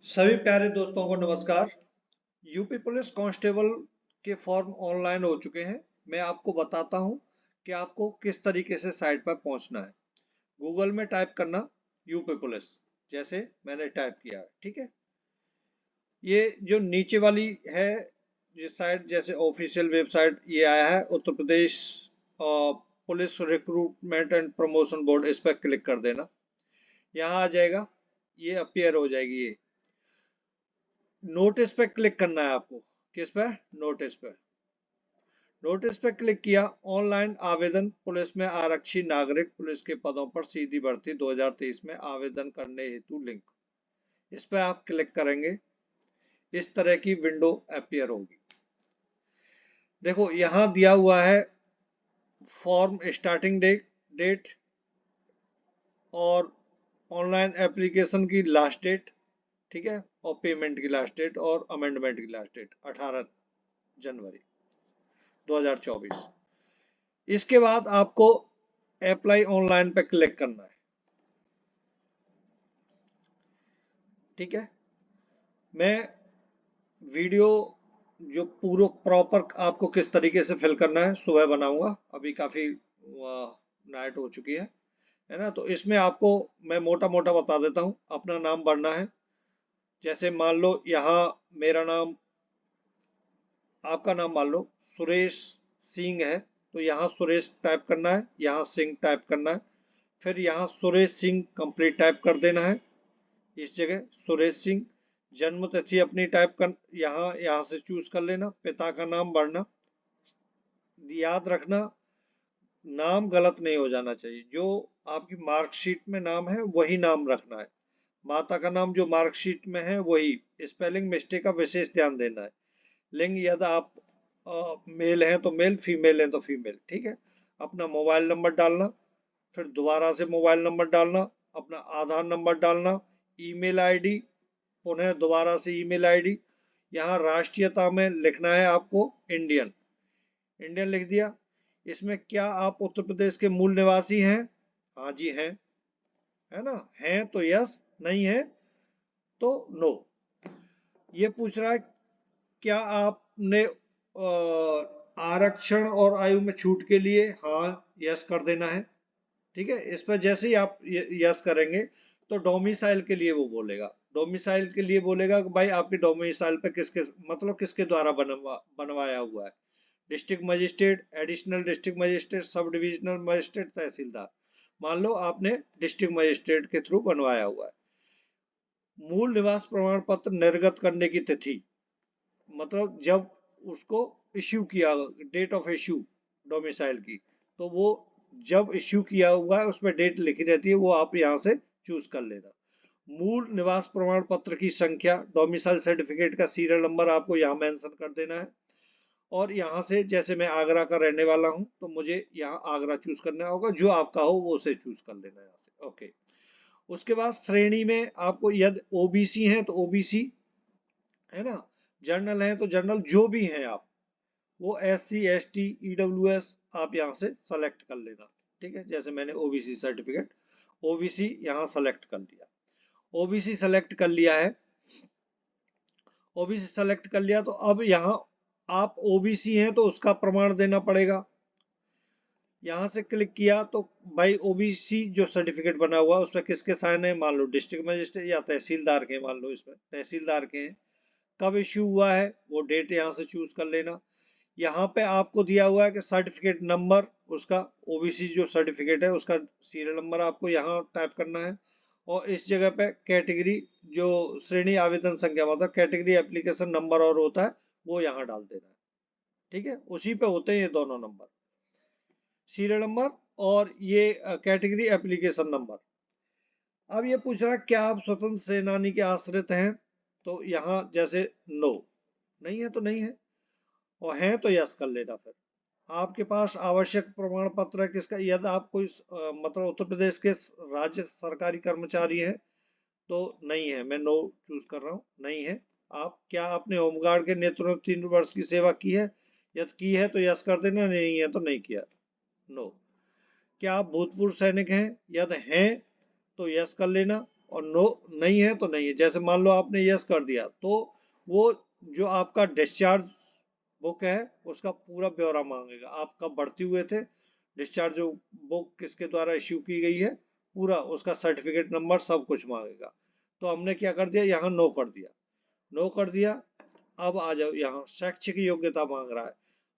सभी प्यारे दोस्तों को नमस्कार। यूपी पुलिस कांस्टेबल के फॉर्म ऑनलाइन हो चुके हैं। मैं आपको बताता हूं कि आपको किस तरीके से साइट पर पहुंचना है। गूगल में टाइप करना यूपी पुलिस, जैसे मैंने टाइप किया है, ठीक है। ये जो नीचे वाली है ये साइट, जैसे ऑफिशियल वेबसाइट ये आया है Uttar Pradesh police recruitment and promotion board. इस पर क्लिक कर देना, यहाँ आ जाएगा, ये अपीयर हो जाएगी। ये नोटिस पे क्लिक करना है आपको। किस पे? नोटिस पे। नोटिस पे क्लिक किया। ऑनलाइन आवेदन, पुलिस में आरक्षी नागरिक पुलिस के पदों पर सीधी भर्ती 2023 में आवेदन करने हेतु लिंक। इस पे आप क्लिक करेंगे, इस तरह की विंडो अपीयर होगी। देखो यहाँ दिया हुआ है फॉर्म स्टार्टिंग डेट और ऑनलाइन एप्लीकेशन की लास्ट डेट, ठीक है, और पेमेंट की लास्ट डेट और अमेंडमेंट की लास्ट डेट 18 जनवरी 2024। इसके बाद आपको अप्लाई ऑनलाइन पे क्लिक करना है, ठीक है। मैं वीडियो जो पूरा प्रॉपर आपको किस तरीके से फिल करना है सुबह बनाऊंगा। अभी काफी नाइट हो चुकी है ना। तो इसमें आपको मैं मोटा मोटा बता देता हूँ। अपना नाम भरना है। जैसे मान लो यहाँ मेरा नाम, आपका नाम मान लो सुरेश सिंह है, तो यहाँ सुरेश टाइप करना है, यहाँ सिंह टाइप करना है। फिर यहाँ सुरेश सिंह कंप्लीट टाइप कर देना है। इस जगह सुरेश सिंह, जन्म तिथि अपनी टाइप कर, यहाँ से चूज कर लेना। पिता का नाम भरना। याद रखना, नाम गलत नहीं हो जाना चाहिए। जो आपकी मार्कशीट में नाम है वही नाम रखना है। माता का नाम जो मार्कशीट में है वही। स्पेलिंग मिस्टेक का विशेष ध्यान देना है। लिंग, यदि आप मेल हैं तो मेल, फीमेल हैं तो फीमेल, ठीक है। अपना मोबाइल नंबर डालना, फिर दोबारा से मोबाइल नंबर डालना, अपना आधार नंबर डालना, ईमेल आईडी, पुनः दोबारा से ईमेल आईडी। यहाँ राष्ट्रीयता में लिखना है आपको इंडियन। इंडियन लिख दिया। इसमें क्या आप उत्तर प्रदेश के मूल निवासी हैं? हाँ जी हैं, है ना। हैं तो यस, नहीं है तो नो। ये पूछ रहा है क्या आपने आरक्षण और आयु में छूट के लिए, हाँ यस कर देना है, ठीक है। इस पर जैसे ही आप यस करेंगे तो डोमिसाइल के लिए वो बोलेगा। डोमिसाइल के लिए बोलेगा कि भाई आपके डोमिसाइल पे किसके, मतलब किसके द्वारा बनवाया हुआ है। District magistrate, additional district magistrate, sub divisional magistrate, tehsildar. मान लो आपने डिस्ट्रिक्ट मजिस्ट्रेट के थ्रू बनवाया हुआ है। मूल निवास प्रमाण पत्र निर्गत करने की तिथि, मतलब जब उसको इश्यू किया, डेट ऑफ इश्यू डोमिसाइल की, तो वो जब इश्यू किया हुआ है उसमें डेट लिखी रहती है, वो आप यहाँ से चूज कर लेना। मूल निवास प्रमाण पत्र की संख्या, डोमिसाइल सर्टिफिकेट का सीरियल नंबर आपको यहाँ मेंशन कर देना है। और यहाँ से जैसे मैं आगरा का रहने वाला हूँ तो मुझे यहाँ आगरा चूज करना होगा। जो आपका हो वो उसे चूज कर लेना है यहाँ से। ओके। उसके बाद श्रेणी में आपको, यदि ओबीसी हैं तो ओबीसी, है ना। जर्नल हैं तो जर्नल, जो भी हैं आप, वो एससी एसटी ईडब्ल्यूएस आप यहाँ से सेलेक्ट कर लेना, ठीक है। जैसे मैंने ओबीसी सर्टिफिकेट, ओबीसी यहाँ सेलेक्ट कर लिया। ओबीसी सेलेक्ट कर लिया है। ओबीसी सेलेक्ट कर लिया तो अब यहाँ आप ओबीसी हैं तो उसका प्रमाण देना पड़ेगा। यहाँ से क्लिक किया तो भाई ओबीसी जो सर्टिफिकेट बना हुआ है उसमें किसके साइन है, मान लो डिस्ट्रिक्ट मजिस्ट्रेट या तहसीलदार के, मान लो इसमें तहसीलदार के हैं। कब इश्यू हुआ है वो डेट यहाँ से चूज कर लेना। यहाँ पे आपको दिया हुआ है कि सर्टिफिकेट नंबर, उसका ओबीसी जो सर्टिफिकेट है उसका सीरियल नंबर आपको यहाँ टाइप करना है। और इस जगह पे कैटेगरी, जो श्रेणी आवेदन संख्या, मतलब कैटेगरी एप्लीकेशन नंबर और होता है वो यहाँ डाल देना है, ठीक है। उसी पे होते हैं ये दोनों नंबर, सीरियल नंबर और ये कैटेगरी एप्लीकेशन नंबर। अब ये पूछ रहा है क्या आप स्वतंत्र सेनानी के आश्रित हैं, तो यहाँ जैसे नो, नहीं है तो नहीं है, और हैं तो यस कर लेना। फिर आपके पास आवश्यक प्रमाण पत्र है किसका, यदि आप कोई मतलब उत्तर प्रदेश के राज्य सरकारी कर्मचारी हैं तो नहीं है, मैं नो चूज कर रहा हूँ, नहीं है। आप क्या आपने होमगार्ड के नेतृत्व में 3 वर्ष की सेवा की है, यदि की है तो यस कर देना, नहीं है तो नहीं किया, नो। क्या आप भूतपूर्व सैनिक हैं, यदि हैं तो यस कर लेना, और नो नहीं है तो नहीं है। जैसे मान लो आपने यस कर दिया तो वो जो आपका डिस्चार्ज बुक है उसका पूरा ब्यौरा मांगेगा, आप कब भर्ती हुए थे, डिस्चार्ज बुक किसके द्वारा इश्यू की गई है, पूरा उसका सर्टिफिकेट नंबर सब कुछ मांगेगा। तो हमने क्या कर दिया, यहाँ नो कर दिया। नो कर दिया। अब आ जाओ, यहाँ शैक्षिक योग्यता मांग रहा है।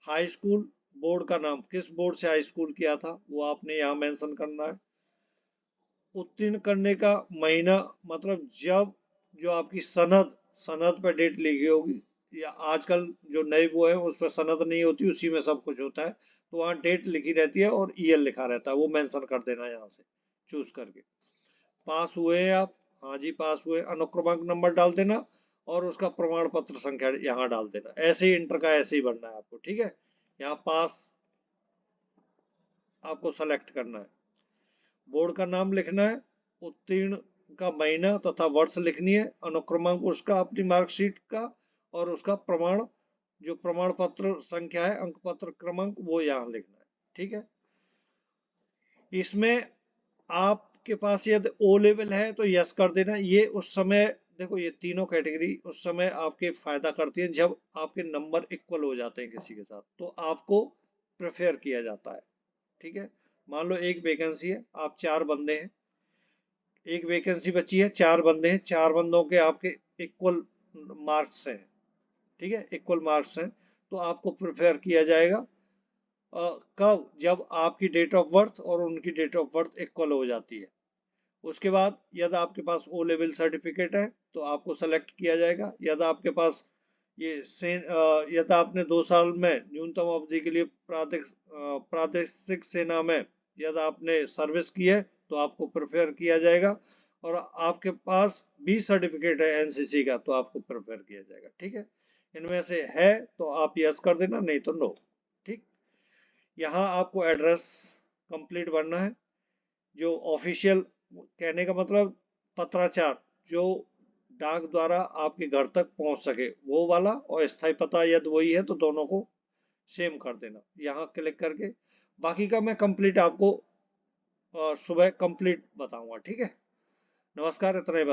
हाई स्कूल बोर्ड का नाम, किस बोर्ड से हाई स्कूल किया था वो आपने यहाँ मेंशन करना है। उत्तीर्ण करने का महीना, मतलब जब जो आपकी सनद, सनद पर डेट लिखी होगी, या आजकल जो नए वो है उस पर सनद नहीं होती, उसी में सब कुछ होता है, तो वहाँ डेट लिखी रहती है और ईयर लिखा रहता है, वो मेंशन कर देना यहाँ से चूज करके। पास हुए हैं आप, हाँ जी पास हुए। अनुक्रमांक नंबर डाल देना और उसका प्रमाण पत्र संख्या यहाँ डाल देना। ऐसे ही इंटर का ऐसे ही बनना है आपको, ठीक है। यहाँ पास आपको सेलेक्ट करना है, बोर्ड का नाम लिखना है, उत्तीर्ण का महीना तथा वर्ष लिखनी है, अनुक्रमांक उसका अपनी मार्कशीट का, और उसका प्रमाण, जो प्रमाण पत्र संख्या है, अंक पत्र क्रमांक, वो यहाँ लिखना है, ठीक है। इसमें आपके पास यदि ओ लेवल है तो यस कर देना। ये उस समय देखो, ये तीनों कैटेगरी उस समय आपके फायदा करती है जब आपके नंबर इक्वल हो जाते हैं किसी के साथ, तो आपको प्रेफर किया जाता है, ठीक है। मान लो एक वैकेंसी है, आप 4 बंदे हैं, एक वैकेंसी बची है, 4 बंदे हैं, 4 बंदों के आपके इक्वल मार्क्स हैं, ठीक है, इक्वल मार्क्स हैं, तो आपको प्रेफर किया जाएगा। कब, जब आपकी डेट ऑफ बर्थ और उनकी डेट ऑफ बर्थ इक्वल हो जाती है। उसके बाद यदि आपके पास ओ लेवल सर्टिफिकेट है तो आपको सेलेक्ट किया जाएगा। यदि आपके पास ये यदि आपने 2 साल में न्यूनतम अवधि के लिए प्रादेशिक सेना में यदि आपने सर्विस की है तो आपको प्रेफर किया जाएगा। और आपके पास भी सर्टिफिकेट है एनसीसी का तो आपको प्रेफर किया जाएगा, ठीक है। इनमें से है तो आप यस कर देना, नहीं तो नो, ठीक। यहाँ आपको एड्रेस कंप्लीट भरना है, जो ऑफिशियल, कहने का मतलब पत्राचार जो डाक द्वारा आपके घर तक पहुंच सके वो वाला, और स्थायी पता यदि वही है तो दोनों को सेम कर देना, यहाँ क्लिक करके। बाकी का मैं कंप्लीट आपको सुबह कंप्लीट बताऊंगा, ठीक है। नमस्कार, इतना ही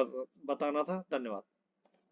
बताना था, धन्यवाद।